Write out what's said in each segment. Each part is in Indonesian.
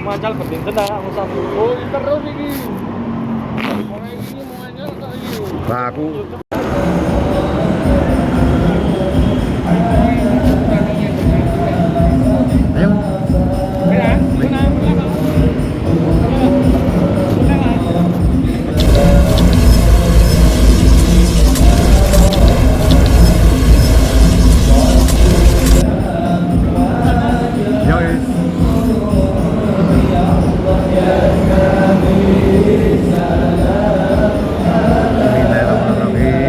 macal penting tenang aku satu. Oh, terus ini. Orang ini mau anyar tak ini. Nah, aku ayo. Bismillahirrahmanirrahim.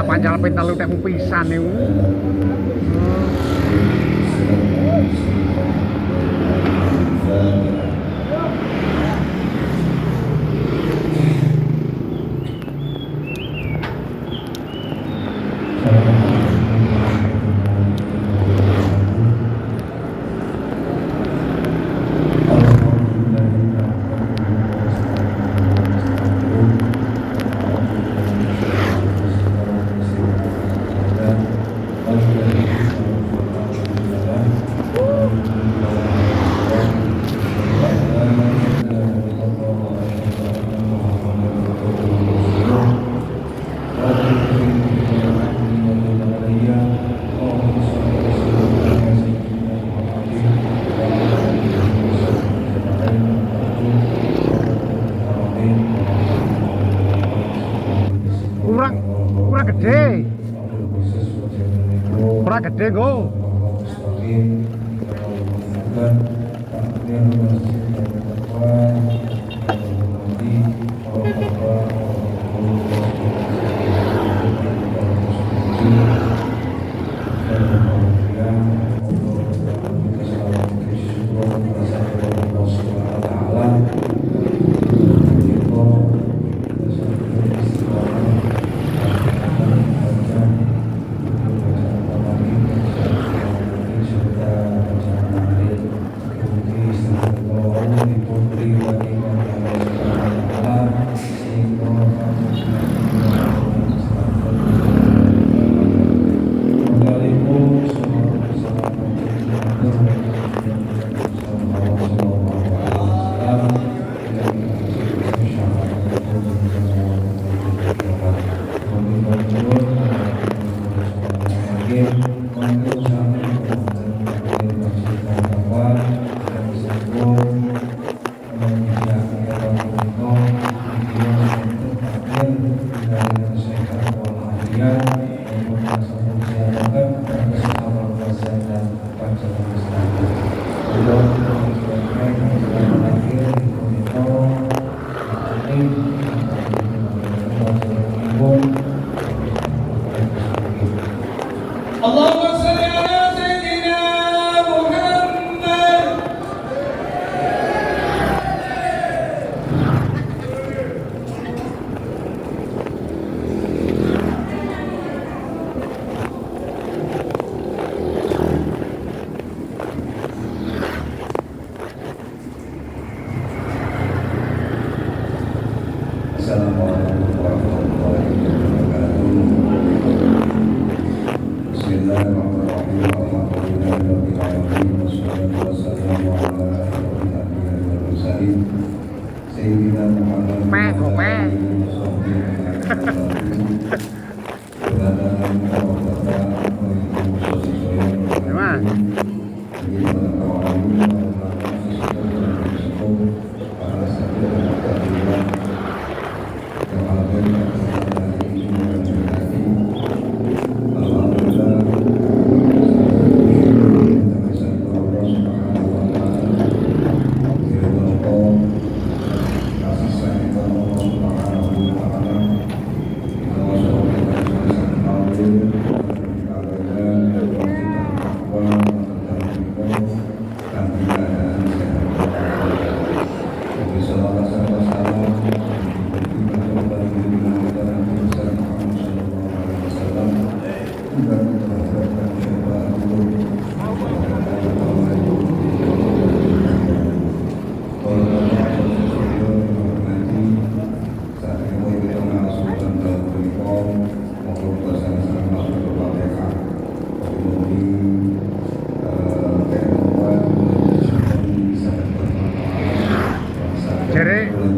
panjal pitalu tekmu pisan niku. Kurang gede. Kurang gede go. Allahumma shalli ala sayyidina Muhammad. Assalamualaikum warahmatullahi wabarakatuh. Bismillahirrahmanirrahim. Alhamdulillahirabbil alamin wassalatu wassalamu ala asyrofil anbiya'i wal mursalin sayyidina Muhammadin wa ala alihi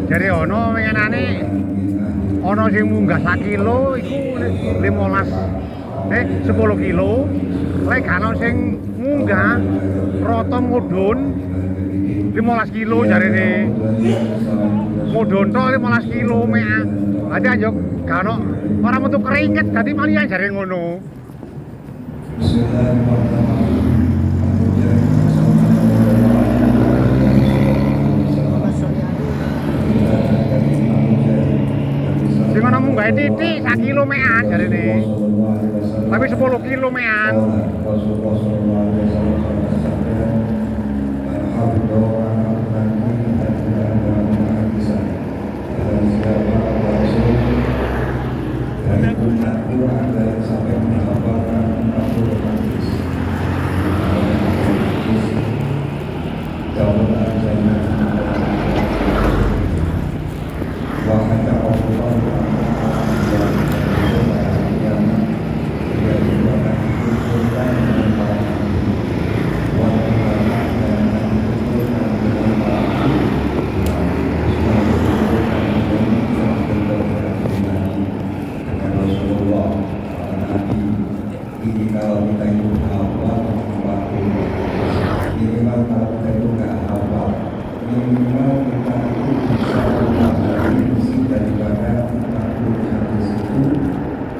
Jare ono winginane ono sing munggah 1 kilo iku 10 kilo. Lek gak ono sing munggah rata mudhun 15 kilo jarene. Mudhun tok 15 kilo mek. Dadi ayo gak ono ora metu keringet dadi malian jare ngono. Sing ana munggah titik 1 kilo mekan jarene. Tapi 10 kilo mekan.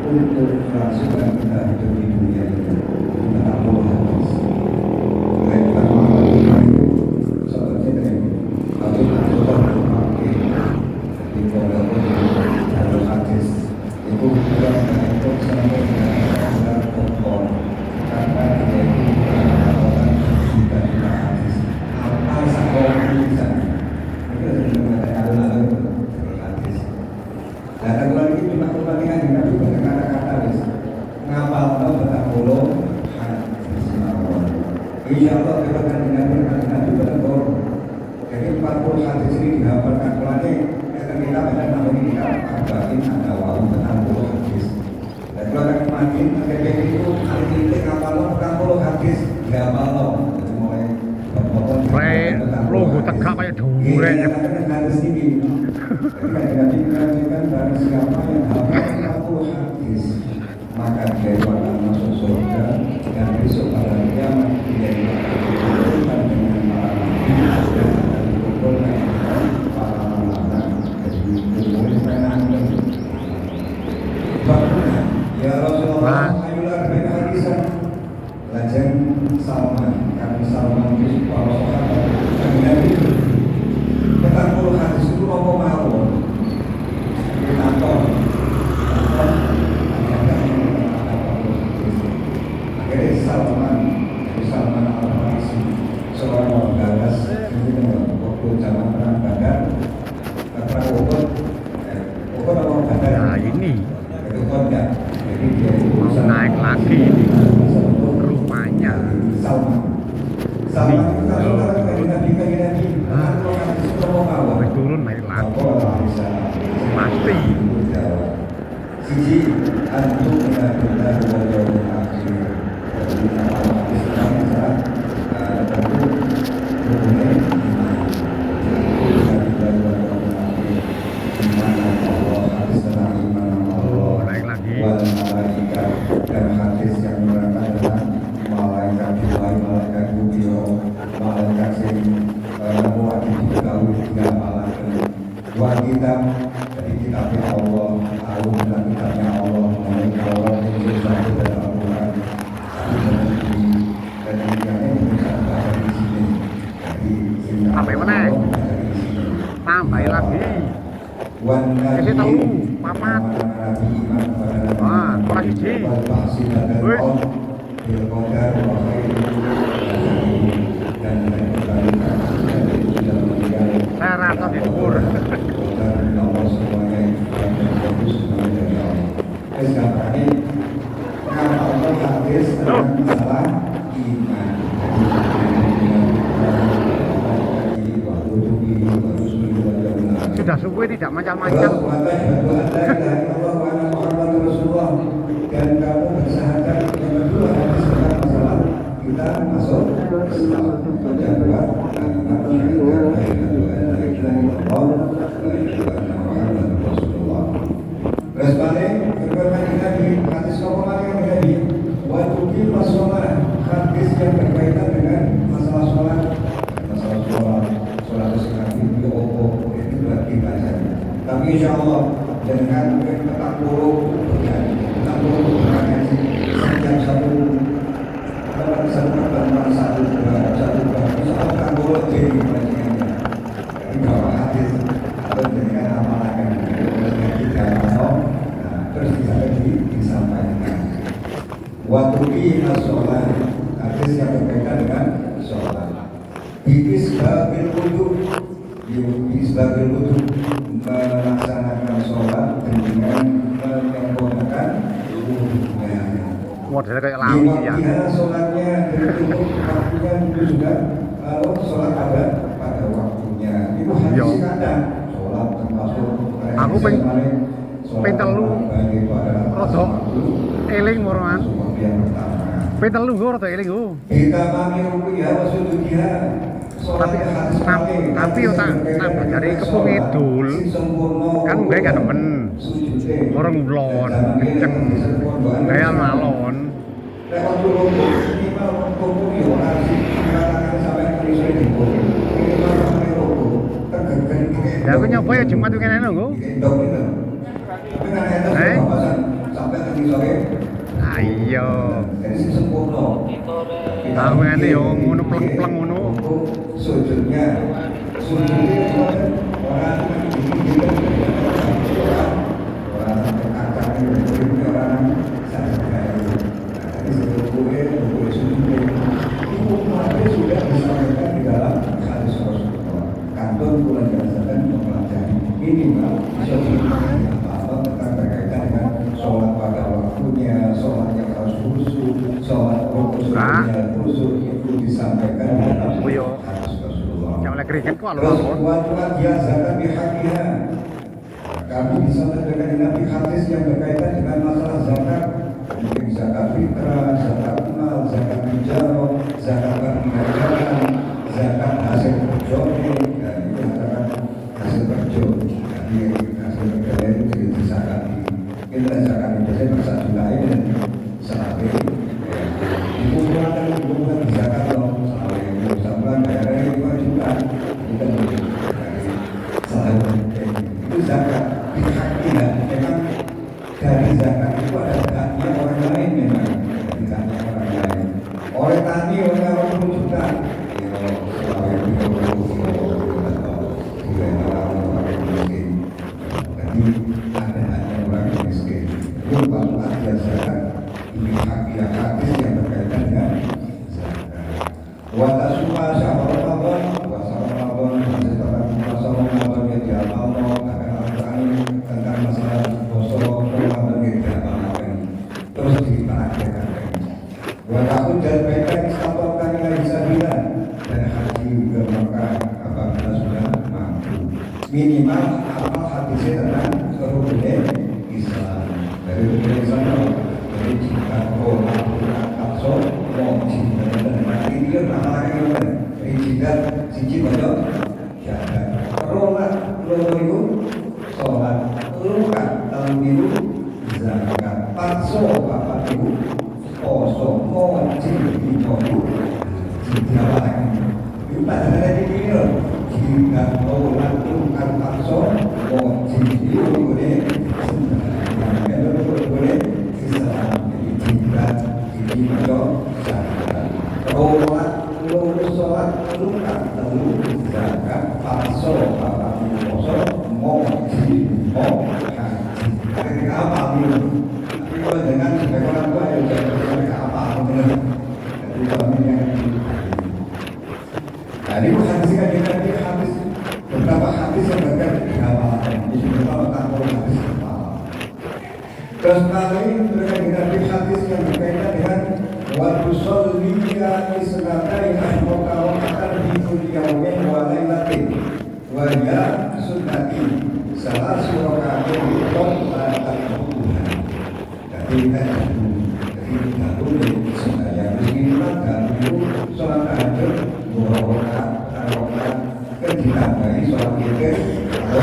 Untuk kelangsungan kita hidup di dunia ini, kita perlu hadis. Seperti ini, kalau kita memakai di pondok jalur hadis, itu bukan untuk sampai dengan pokok, karena dia itu orang sudah kita hadis. Apa sahaja bisa, itu sudah mengatakan lalu hadis. Dan lagi kita perbandingan dengan juga kata-kata ngapal atau bertakuluh hadis mawon. Insya Allah kita akan dengar juga betul. Jadi 40 hadis ini dihafalkan pelangi. Kita pada tahun ini kita ada walau bertakuluh hadis. Dan kalau akan makin KPP itu kali ini ngapal 40 hadis dihafal. Jadi mulai berpotong. Logo tegak kayak dure. Hadis ini. Jadi kita barang siapa yang hafal 40 hadis, maka dia akan masuk surga dan besok pada kiamat dia dikumpulkan dengan para nabi dan dikumpulkan dengan para ulama. Jadi dikumpulkan dengan ya Rasulullah ayolah berikan hadisan. Lajeng Salman, kami Salman itu para Sama itu kalau dari Nabi ke Nabi, kalau hadis itu mau bawa. Wis turun naik lagi. Pasti. Siji antum benar-benar wajib akhir. Jadi kalau Islam adalah tentu hukumnya Oh, naik lagi. wal malaikat dan hadis yang menerangkan tentang malaikat Tuhan, malaikat beliau, malaikat sing mewakili kawin tiga malaikat. Dua kitab dari kitabnya Allah, tahu tentang kitabnya Allah, mengenai Allah yang satu dalam Al-Quran, dan yang ini bisa ada di sini. Jadi Sampai mana? Tambah lagi. Kasih tahu, papat. Wah, kurang hiji. Wih. Saya rasa di dhuwur. Sudah suwe tidak macam-macam. Dan kamu bersahadat yang kedua hadis tentang masalah kita masuk Islam dan buat terus balik berkaitan Nabi hadis nomor yang Nabi waktu kita sholat hadis yang berkaitan dengan masalah sholat itu itu berarti baca tapi insya Allah dengan tetap buruk setiap satu jadi bahwa hadis atau dengan amalan terus disampaikan waktu kita sholat hadis yang berkaitan dengan sholat sebagai wudhu melaksanakan sholat dengan menyempurnakan wudhunya. Modelnya kayak lami ya. Sholatnya waktunya itu juga kalau sholat ada pada waktunya. Itu hadis kadang sholat termasuk. Aku pentelu rodok eling moroan. Pentelu gue rodok eling gue. Kita mami rupiah maksudnya. Tapi yo tak dari kepung idul kan gue gak nemen orang ulon kenceng gaya malon ya aku nyoba ya Jumat itu kena gue ayo aku nanti yo ngono pleng-pleng ngono sujudnya orang sudah disampaikan di dalam hadis Rasulullah. Kantor bulan berdasarkan mempelajari minimal apa tentang berkaitan dengan sholat pada waktunya, sholat yang harus khusyuk, sholat khusyuknya khusyuk itu disampaikan di dalam hadis Rasulullah. Jangan lagi kriket kok Terus buat dia zakat bihakiha. Kami disampaikan di Nabi hadis yang berkaitan dengan masalah zakat. Mungkin zakat fitrah, zakat mal, zakat hijau, zakat perniagaan, zakat hasil berjodoh, dan itu zakat hasil berjodoh. Jadi hasil berjodoh itu disakati. Kita zakat itu saya masa juga ini sampai dikumpulkan zakat loh sampai daerah 5 juta. Kita itu zakat haknya memang dari zakat itu ada haknya orang lain memang haknya orang lain. Orang tani orang 20 juta jadi ada haknya orang miskin. Itu kalau ada zakat ini haknya hadis yang berkaitan dengan zakat. Wata suka syahrul Ramadan, puasa Ramadan, puasa Ramadan yang diamalkan tentang masalah puasa Ramadan yang diamalkan terus dipraktekkan. Walaupun dan mereka disatukan dengan bisa bilang minimal apa hadisnya tentang kerukunan Islam. Dari kerukunan Islam dari jika orang takso mau cinta dan mati dia namanya dari jika siji banyak jaga rolat itu sholat lukat tahun itu zakat pakso bapak ibu poso mau cinta itu cinta lagi itu tak ada di sini jika rolat lukat pakso mau cinta itu boleh boleh Islam jadi cinta ini banyak zakat rolat lurus sholat lukat tahun zakat pakso bapak ibu poso mau ketika apa itu tapi kalau dengan sebagai orang tua ya jangan ketika apa benar jadi kami yang jadi hadis kan hadis beberapa hadis yang berkaitan dengan apa di beberapa tahun hadis apa terus kali berkaitan dengan hadis yang berkaitan dengan waktu sholatnya isnatai asroka wakatan di dunia wa lailatin wa ya sunnati salah surakatin tombatan hubungan ketika dahulu sembahyang minimal dahulu sholat tahajud 2 rakaat kan ditambahi sholat witir atau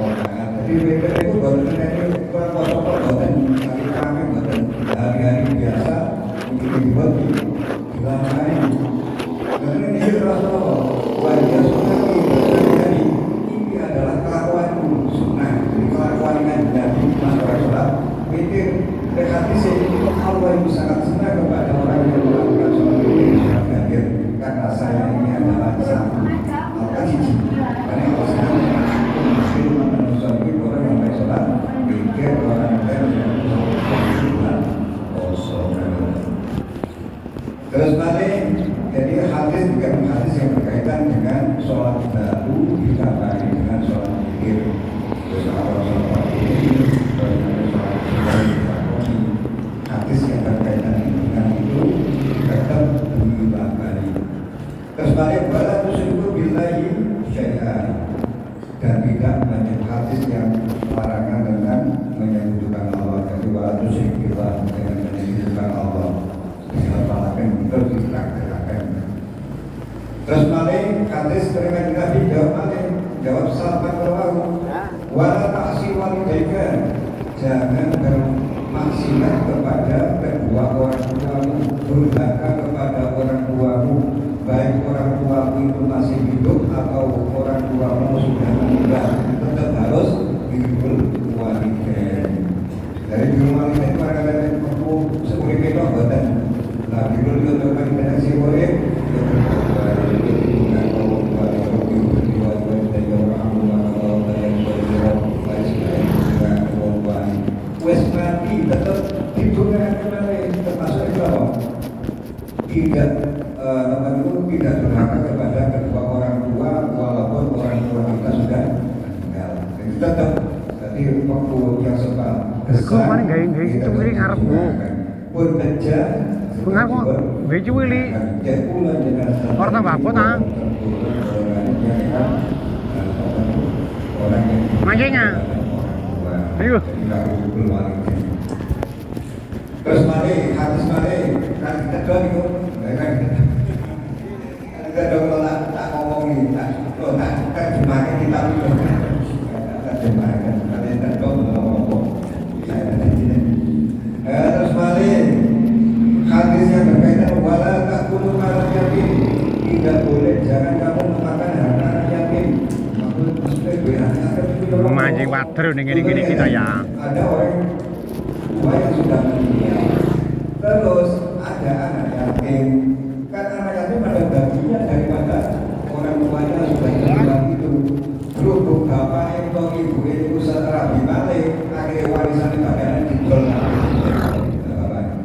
rakaat jadi witir itu baru terjadi kurang kosong badan tapi kami badan hari-hari biasa mungkin dibuat dilakukan karena ini Rasulullah wajah sunnati berkali-kali ini adalah kelakuan sunnah jadi kelakuan yang Nabi masyarakat sholat witir hadis ini Allah itu sangat senang kepada orang yang melakukan sholat witir sholat witir karena saya ini adalah satu maka cici karena Allah senang mungkin sholat witir orang yang baik sholat witir orang yang sholat kosong terus balik jadi hadis bukan hadis yang berkaitan dengan sholat dahulu ditambahi dengan sholat witir terus kalau sholat witir hadis yang berkaitan dengan itu tetap diulang-ulangi. Terus balik pada musyriku billahi syai'an dan tidak banyak hadis yang larangan tentang menyebutkan Allah jadi wala musyriku billah dengan menyebutkan Allah dilakukan itu dilakukan. Terus balik hadis terkait dengan jawab sahabat berlaku wala taksi walidaika jangan bermaksiat kepada kedua orang tuamu durhaka kepada orang tuamu baik orang tuamu itu masih hidup atau orang tuamu sudah meninggal tetap harus birrul walidain dari birrul walidain para kalian mampu seurip itu badan nah birrul walidain si urip wes mati tetap hidupnya kembali termasuk itu apa? Tidak tidak durhaka kepada kedua orang tua walaupun orang tua kita sudah meninggal. Jadi tetap jadi waktu yang sempat mana nggak itu ini ngarep bu. Pun aja. Kenapa? Gak cuwili. Orang tambah apa nah? Mancingnya. Ayo. Terus mari, hadis mari, kan kita doang itu, kan kita doang tak ngomong ini, tak jemaahkan kita itu, tak jemaahkan, tapi kita doang ngomong. Terus mari, hadis yang berkaitan wala takulu malam yatim, tidak boleh, jangan kamu memakan harta yatim. Memancing water gini kita ya. Ada orang tua yang sudah meninggal, terus ada anak yatim. Kan anak yatim ada bagian daripada orang tuanya sudah meninggal itu. Berhubung bapak atau ibu itu setelah dibalik, akhirnya warisan itu akan dijual.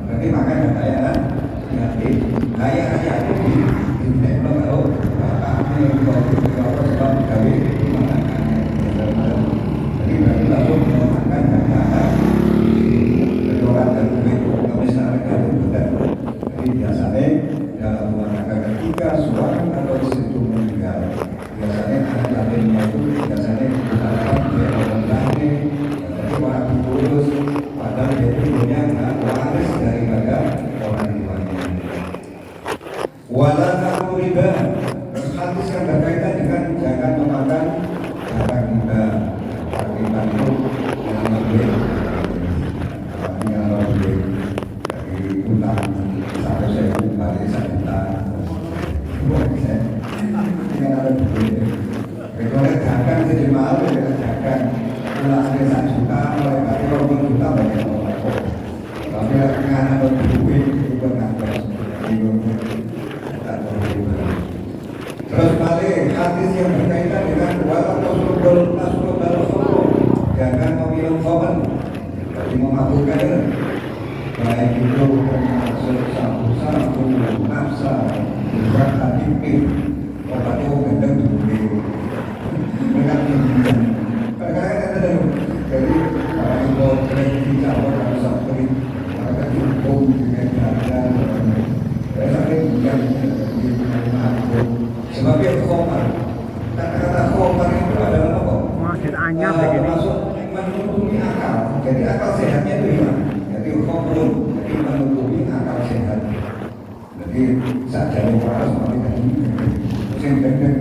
Berarti makanya kayak yatim, kayak yatim di kalau bapaknya kalau sebab kawin jadi berarti langsung mengatakan kata berdoa dan kemisalan itu bukan jadi biasanya dalam rumah tangga ketika suami atau istri itu meninggal biasanya anak yatimnya itu biasanya Gelasnya 1 juta, mereka 20 juta banyak orang. Tapi karena berduit itu nggak terus balik hadis yang berkaitan dengan wala tasrubul nasrubal khumur, jangan meminum khamr, jadi memabukkan, baik itu termasuk sabu-sabu, nafsa, juga hadipin, obat itu gendeng duit mereka tinggikan kadang-kadang ada jadi orang itu tidak orang sakit mereka dihukum dengan keadaan mereka yang dimabuk sebagai khobar. Kata-kata khobar itu adalah apa? Masjid anyar begini. Masuk menutupi akal. Jadi akal sehatnya itu hilang. Jadi khobar, jadi menutupi akal sehat. Jadi saja waras seperti tadi. Yang dengan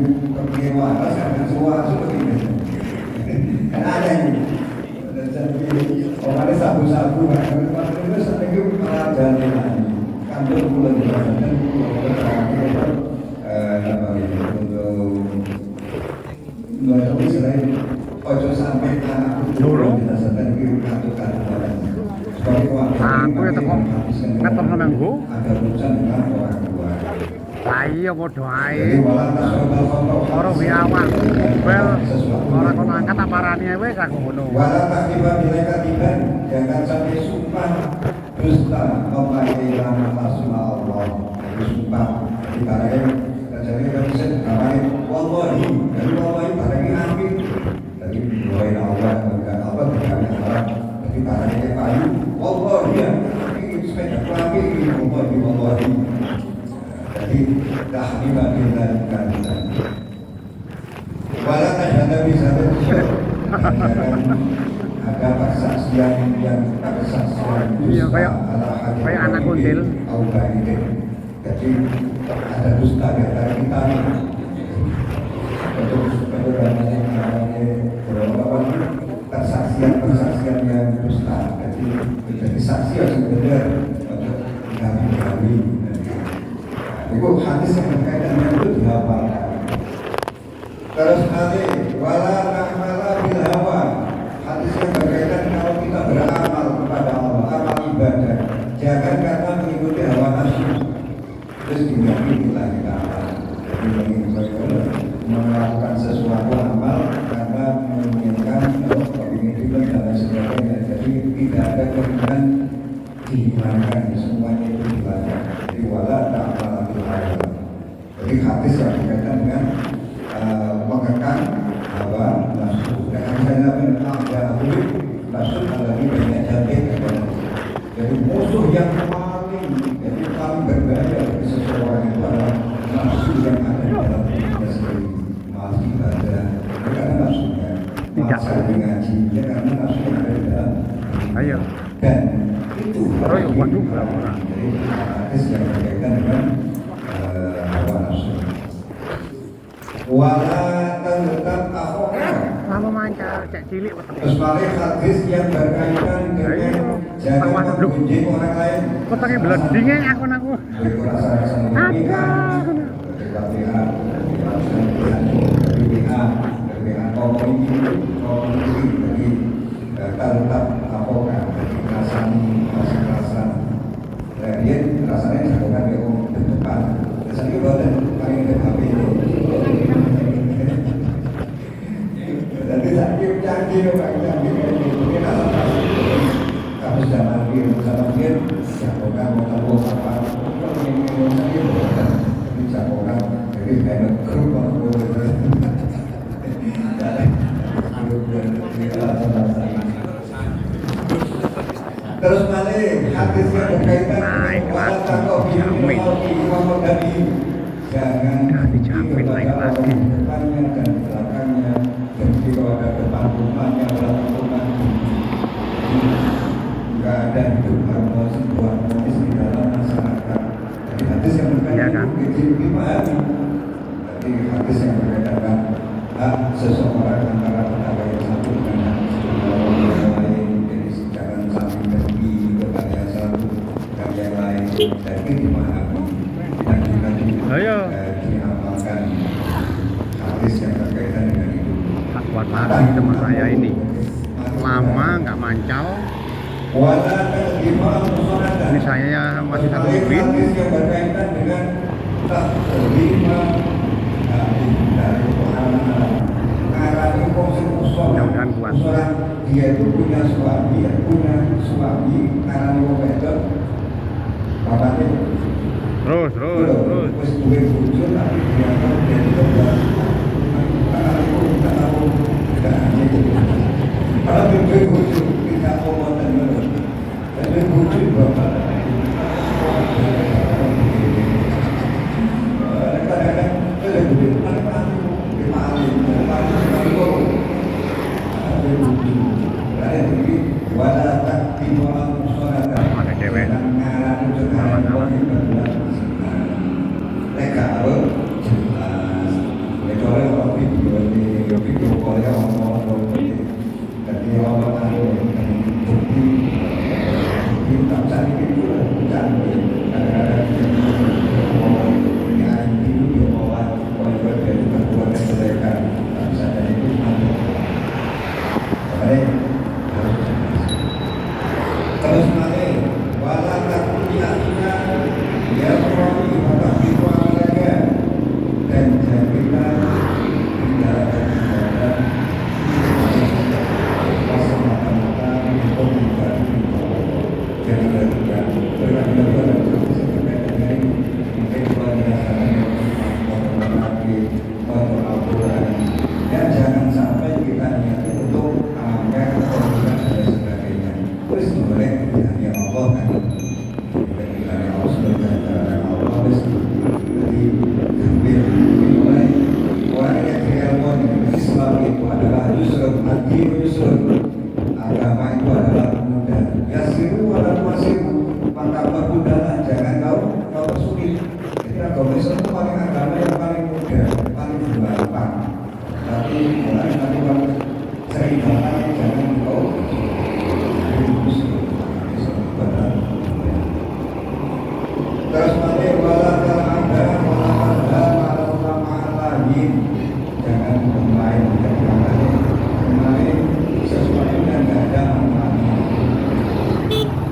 kemewahan sangat suara seperti ini. Kan ada yang jadi orang ada sabu-sabu, orang itu sampai itu malah jalan kantor bulan dan untuk selain ojo sampai anak Dorong. dirasakan kartu-kartu Aku ya teko ngeter nang nggo. ada urusan dengan orang tua. Lah iya padha Jadi ae. malah nasional kontrol. Ora wi awak mobil ora kono angkat aparane wis aku ngono. Walau tak tiba mereka tiba, jangan sampai sumpah dusta memakai nama Allah. Jadi sumpah ibaratnya jadi kan bisa namanya wallahi, jadi wallahi ibaratnya amin. Jadi doain Allah bukan Allah bukan Allah. Jadi ibaratnya kayu wallahi ya. Ini sepeda kami wallahi. Jadi tahmimah billah kan. Walau ada bisa ada persaksian yang persaksian Iya, kayak anak kundil. Jadi ada dusta di antara kita untuk persaksian yang dusta. Jadi saksi yang benar untuk kami. Itu hadis yang berkaitan dengan itu dihafalkan. Terus nanti wala na'mala bil hawa, hadis yang berkaitan kalau kita beramal kepada Allah, amal ibadah, jangan karena mengikuti hawa nafsu. Terus dimiliki kita amal. Melakukan sesuatu amal karena menginginkan kepemimpinan dan lain sebagainya. Jadi tidak ada keinginan dihilangkan, semuanya itu dihilangkan. Jadi wala na'mala bil hawa. Jadi hadis yang berkaitan dengan mengekang hawa nafsu. Jangan saya ada boleh nafsu lagi banyak jadi. Jadi musuh yang paling berbahaya bagi seseorang itu adalah nafsu yang ada di dalam dirinya sendiri. Masih ada, karena nafsunya. Masa ngaji, ya karena nafsu yang ada di dalam. Ayo. Dan itu. Waduh, orang. Jadi hadis yang berkaitan dengan hawa nafsu. Wala tetap akhokah. Lama mancar, cek cilik weteng. Terus balik hadis yang berkaitan dengan jangan menggunjing orang lain. Wetenge blendinge aku. Beriku rasa-rasa berlebihan, berlebihan, komuniti, jadi tetap akhokah, rasa. Dia rasanya dilakukan di depan. Biasanya badan paling depan ini. Jadi sakit canggih ini rasa kamu sudah mandi, jagokan mau tahu apa? Ini jagokan, jadi kayak grup terus balik hadis yang berkaitan dengan wala takobi jangan dijamin naik lagi. depannya dan belakangnya dan jika ada depan rumahnya belakang rumahnya nggak ada hidup harmonis di dalam masyarakat. Jadi hadis yang berkaitan dipahami. Jadi hadis yang berkaitan dengan hak seseorang antara tetangga yang satu dengan yang lain. Jadi jangan saling dengki kepada yang satu dan yang lain. Jadi dipahami dan diamalkan hadis yang berkaitan dengan itu. Tak kuat lagi teman saya ini. lama nggak mancal. Ini saya masih satu sprint. Mudah-mudahan kuat. Dia itu punya suami, karena kompetitor, bapaknya Terus. wis duwe bojo tapi dia itu kalau duwe bojo tidak ngomong tapi bojo bapak kadang-kadang ada duit Ada cewek. Terus nanti wala takutnya ya prodi bapak itu olahraga dan jadikan tidak ada pasal mata-mata untuk tidak jangan dan jangan sampai kita niat untuk amalkan dan sebagainya. Terus boleh ya Allah kan kita Allah sebagai Allah jadi ambil mulai orang yang berilmu Islam itu adalah yusrun agama itu adalah mudah yasiru wala tuasiru maka permudahlah jangan kau sulit. Jadi agama Islam itu paling agama yang paling mudah paling gampang tapi mulai nanti kalau sering banget jangan kau terus nanti wala ada ulama lain jangan kembali sesuatu yang tidak ada manfaatnya.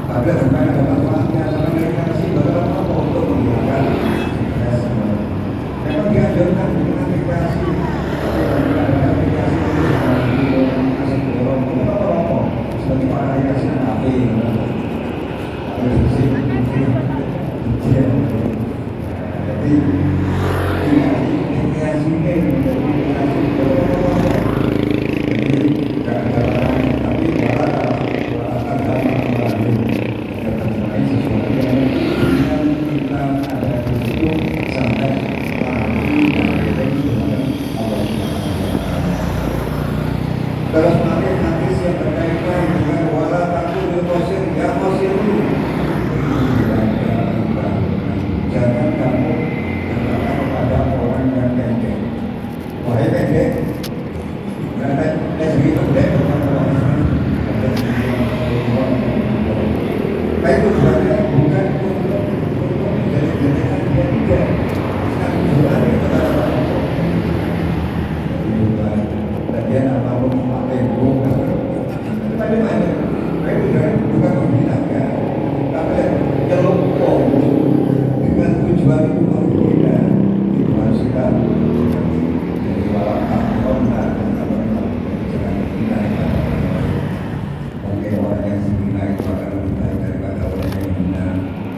Tapi sebenarnya ada manfaatnya karena mereka sih beberapa untuk menggunakan memang diajarkan dengan aplikasi seperti aplikasi HP. Jadi terus nanti hadis yang berkaitan dengan wala takut qasir ya qasir jangan kamu katakan kepada orang yang pendek wahai pendek karena negeri pendek baik itu bukan untuk menjadi-jadikan dia tidak tapi sebenarnya kepada dan apapun apa yang bukan tapi mana bukan membinakan tapi kalau dengan tujuan itu berbeda itu harus kita jadi walaupun kontak jangan membinakan mungkin orang yang membina itu akan lebih baik daripada orang yang membina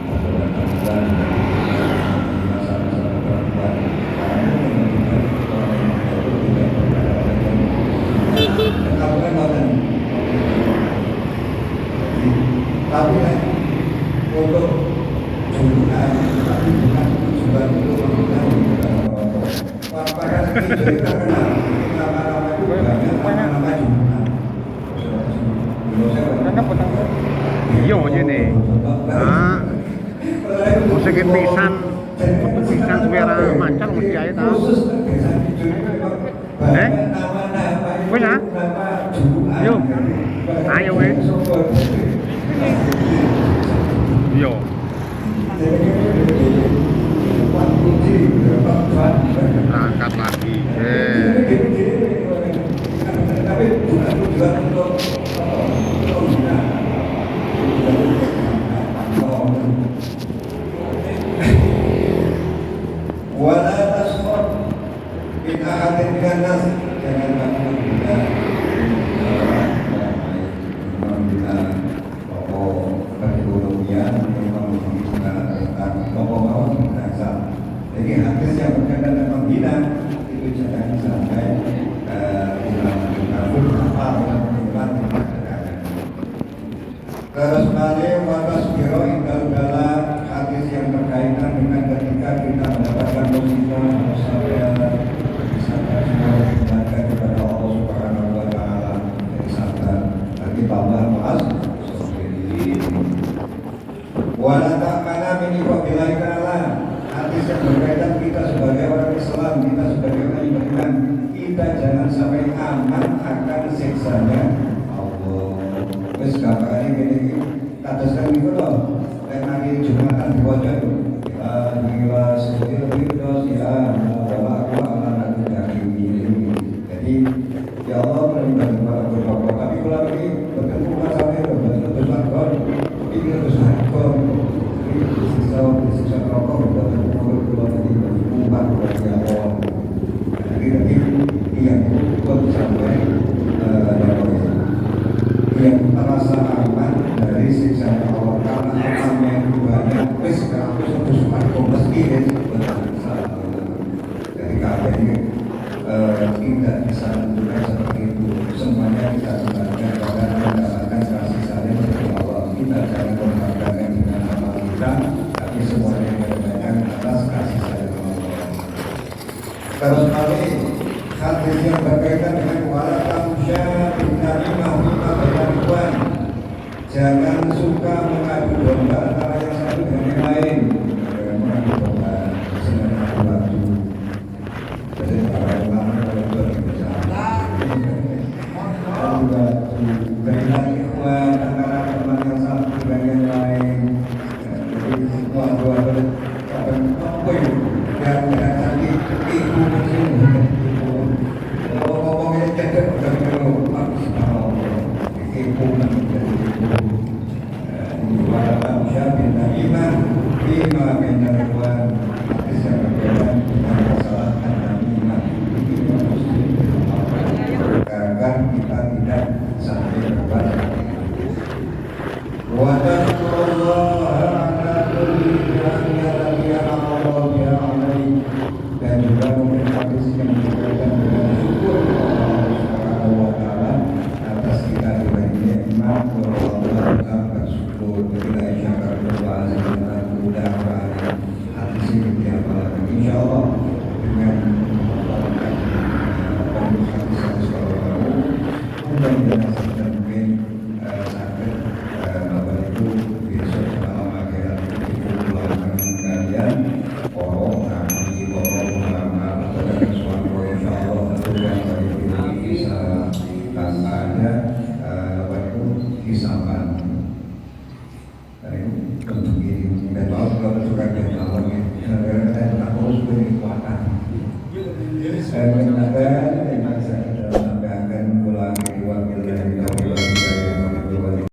atau perempuan masalah-masalah perempuan karena membina orang yang tidak berkata orang yang tapi untuk tujuan tapi bukan tujuan untuk menggunakan pada cerita kenal nama-nama itu banyak nama jumlah Iya ini. Nah, musik pisan suara mancal mesti aja tahu. Wes ah. Yo. Ayo wes. Yo. Berangkat lagi. Tapi bukan tujuan untuk Kita hadir dengan nas, jangan kamu kita membina pokok perekonomian, membina tentang pokok dasar. Jadi hadis yang berkaitan dengan membina itu jangan sampai dilakukan apa yang dilakukan. Terus balik watas biro indal bala, hadis yang berkaitan dengan ketika kita mendapatkan musibah sabar, sabar semua dibaca kepada Allah Subhanahu Wa Taala, jadi sabar. Bagi Allah maas sendiri. Wala ta'ala min wabillahi ta'ala. Hadis yang berkaitan kita sebagai orang Islam, kita sebagai orang yang beriman, kita jangan sampai aman akan siksanya Allah. Wes kapan ini atas kan itu loh. Dan hari Jumatan diwajah itu. Ya gila seperti lebih terus ya. Bahwa aku akan aku ini. Jadi ya Allah beribadah kepada berdoa. Tapi kalau ini bertemu masalahnya betul sakor. Ini betul sakor. Ini sisa rokok bertemu kalau tadi umat bagi Allah. Jadi yang buat sampai yang terasa aman dari siksa Allah karena amalnya yang banyak wis kamu sudah semakin meski jadi kalian ini tidak bisa menunjukkan seperti itu semuanya kita sebenarnya akan mendapatkan kasih sayang dari Allah. Kita jangan membanggakan dengan amal kita tapi semuanya berdasarkan atas kasih sayang Allah. Terus kali hadis yang berkaitan dengan wala tamsya jangan suka mengadu domba antara yang satu dengan yang lain. Jangan mengadu domba, senang adu. Jadi